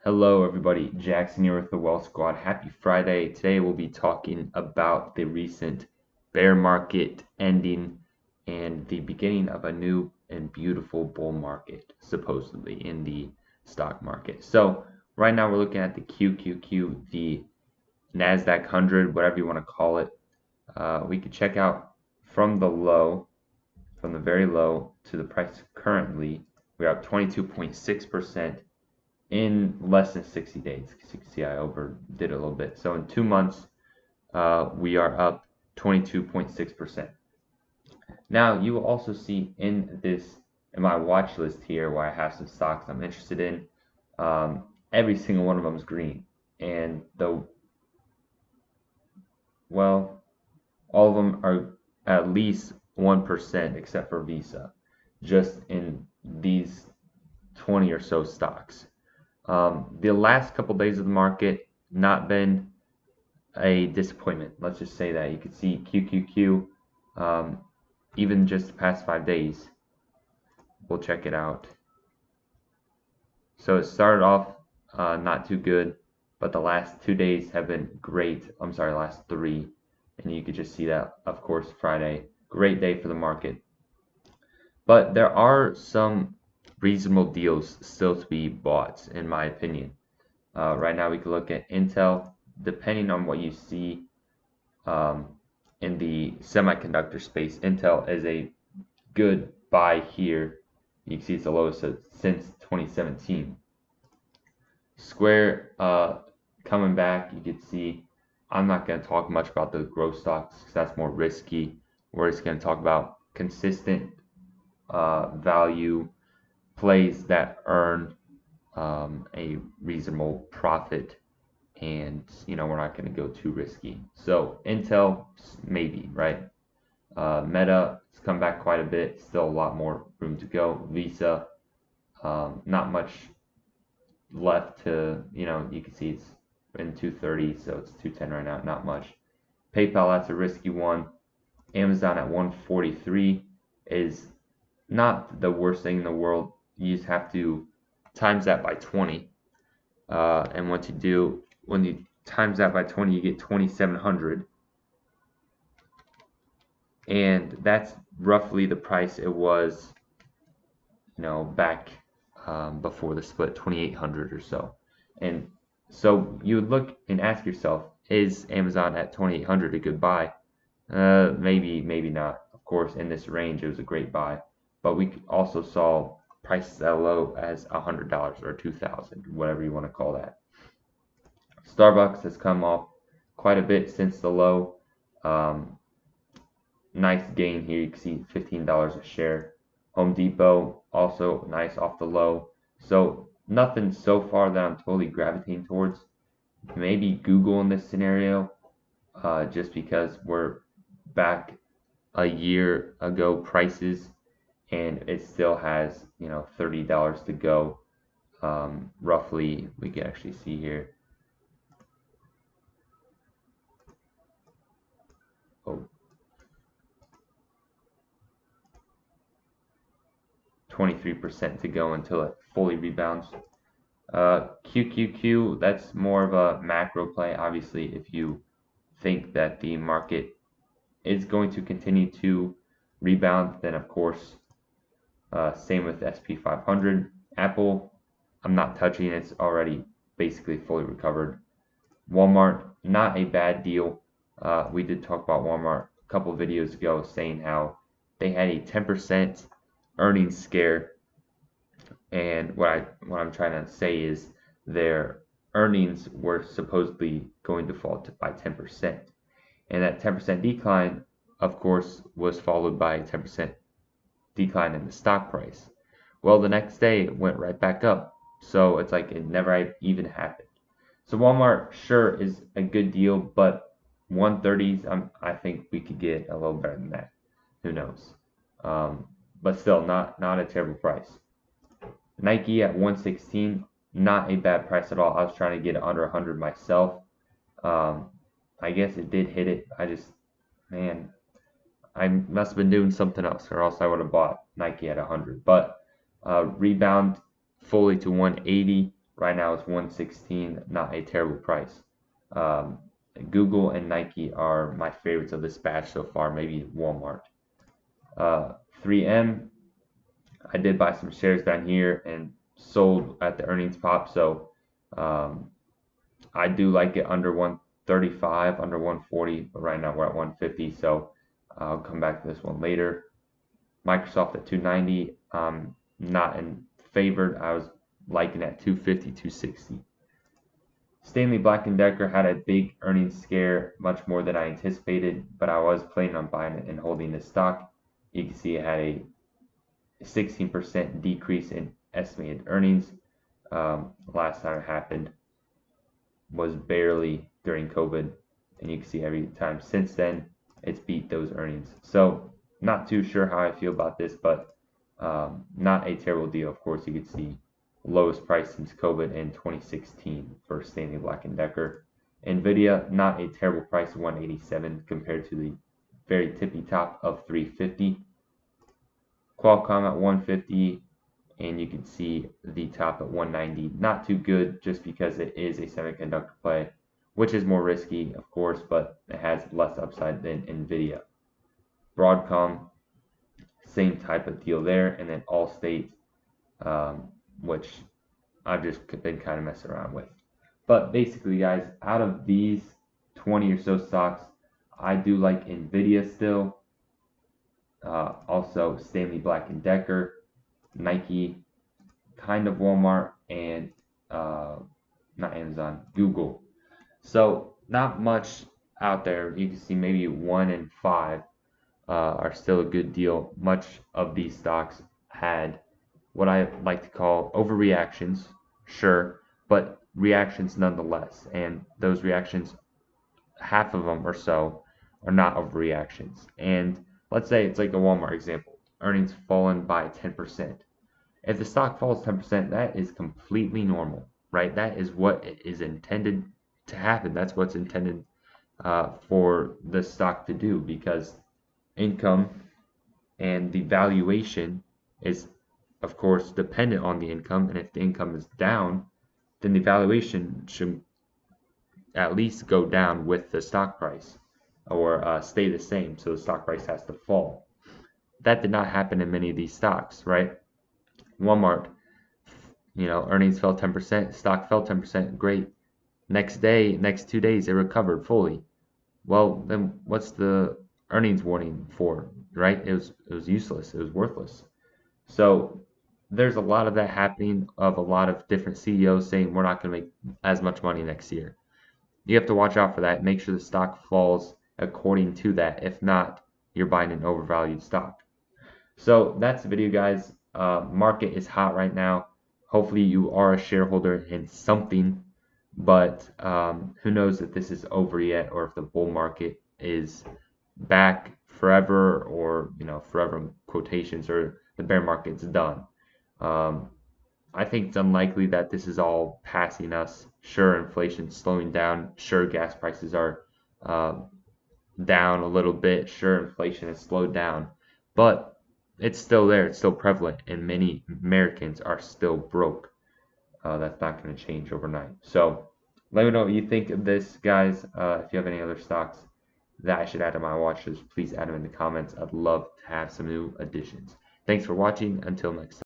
Hello, everybody. Jackson here with the Wealth Squad. Happy Friday. Today we'll be talking about the recent bear market ending and the beginning of a new and beautiful bull market, supposedly, in the stock market. So, right now we're looking at the QQQ, the NASDAQ 100, whatever you want to call it. We could check out from the low, from the very low to the price currently. We're up 22.6% in less than 60 days. You can see I overdid it a little bit. So in 2 months, we are up 22.6%. Now you will also see in my watch list here where I have some stocks I'm interested in. Every single one of them is green, and all of them are at least 1% except for Visa, just in these 20 or so stocks. The last couple days of the market not been a disappointment. Let's just say that. You can see QQQ, even just the past 5 days. We'll check it out. So it started off not too good, but the last 2 days have been great. I'm sorry, last 3. And you could just see that, of course, Friday. Great day for the market. But there are some reasonable deals still to be bought, in my opinion. Right now, we can look at Intel. Depending on what you see in the semiconductor space, Intel is a good buy here. You can see it's the lowest since 2017. Square coming back. You can see I'm not going to talk much about the growth stocks because that's more risky. We're just going to talk about consistent value plays that earn a reasonable profit, and we're not going to go too risky. So Intel, maybe, right? Meta has come back quite a bit, still a lot more room to go. Visa, not much left to, you can see it's in 230, so it's 210 right now, not much. PayPal, that's a risky one. Amazon at 143 is not the worst thing in the world. You just have to times that by 20. And what you do, when you times that by 20, you get 2,700. And that's roughly the price it was, back before the split, 2,800 or so. And so you would look and ask yourself, is Amazon at 2,800 a good buy? Maybe, maybe not. Of course, in this range, it was a great buy. But we also saw prices as low as $100 or $2,000, whatever you want to call that. Starbucks has come off quite a bit since the low. Nice gain here. You can see $15 a share. Home Depot also nice off the low. So nothing so far that I'm totally gravitating towards. Maybe Google in this scenario, just because we're back a year ago prices, and it still has $30 to go. Roughly, we can actually see here. 23% to go until it fully rebounds. QQQ, that's more of a macro play. Obviously, if you think that the market is going to continue to rebound, then of course, same with SP 500. Apple, I'm not touching. It's already basically fully recovered. Walmart, not a bad deal. We did talk about Walmart a couple of videos ago, saying how they had a 10% earnings scare, and what I'm trying to say is their earnings were supposedly going to fall by 10%, and that 10% decline, of course, was followed by a 10% decline in the stock price. Well, the next day it went right back up, so it's like it never even happened. So Walmart sure is a good deal, but 130s, I think we could get a little better than that. Who knows? But still, not a terrible price. Nike at 116, not a bad price at all. I was trying to get it under 100 myself. I guess it did hit it. I must have been doing something else, or else I would have bought Nike at 100. But rebound fully to 180. right now is 116, not a terrible price. Google and Nike are my favorites of this batch so far, maybe Walmart. 3M, I did buy some shares down here and sold at the earnings pop, so I do like it under 135, under 140, but right now we're at 150, so I'll come back to this one later. Microsoft at 290, not in favored. I was liking at 250, 260. Stanley Black & Decker had a big earnings scare, much more than I anticipated, but I was planning on buying it and holding the stock. You can see it had a 16% decrease in estimated earnings. Last time it happened was barely during COVID, and you can see every time since then it's beat those earnings. So not too sure how I feel about this, but not a terrible deal. Of course, you could see lowest price since COVID in 2016 for Stanley Black & Decker. Nvidia, not a terrible price, 187 compared to the very tippy top of 350. Qualcomm at 150, and you can see the top at 190. Not too good, just because it is a semiconductor play, which is more risky, of course, but it has less upside than Nvidia. Broadcom, same type of deal there, and then Allstate, which I've just been kind of messing around with. But basically, guys, out of these 20 or so stocks, I do like Nvidia still. Also Stanley Black & Decker, Nike, kind of Walmart, and not Amazon, Google. So not much out there. You can see maybe 1 and 5 are still a good deal. Much of these stocks had what I like to call overreactions, sure, but reactions nonetheless. And those reactions, half of them or so, are not overreactions. And let's say it's like a Walmart example, earnings fallen by 10%. If the stock falls 10%, that is completely normal, right? That is what is intended to happen. That's what's intended for the stock to do, because income and the valuation is, of course, dependent on the income. And if the income is down, then the valuation should at least go down with the stock price, or stay the same. So the stock price has to fall. That did not happen in many of these stocks, right? Walmart, earnings fell 10%, stock fell 10%, great. Next day, next 2 days, it recovered fully. Well, then what's the earnings warning for, right? It was useless. It was worthless. So there's a lot of that happening, of a lot of different CEOs saying we're not going to make as much money next year. You have to watch out for that. Make sure the stock falls according to that. If not, you're buying an overvalued stock. So that's the video, guys. Market is hot right now. Hopefully you are a shareholder in something, but who knows if this is over yet, or if the bull market is back forever, or forever quotations, or the bear market's done. I think it's unlikely that this is all passing us. Sure, inflation's slowing down. Sure, gas prices are down a little bit. Sure, inflation has slowed down, but it's still there. It's still prevalent, and many Americans are still broke. That's not going to change overnight. So let me know what you think of this, guys. If you have any other stocks that I should add to my watch list, please add them in the comments. I'd love to have some new additions. Thanks for watching. Until next time.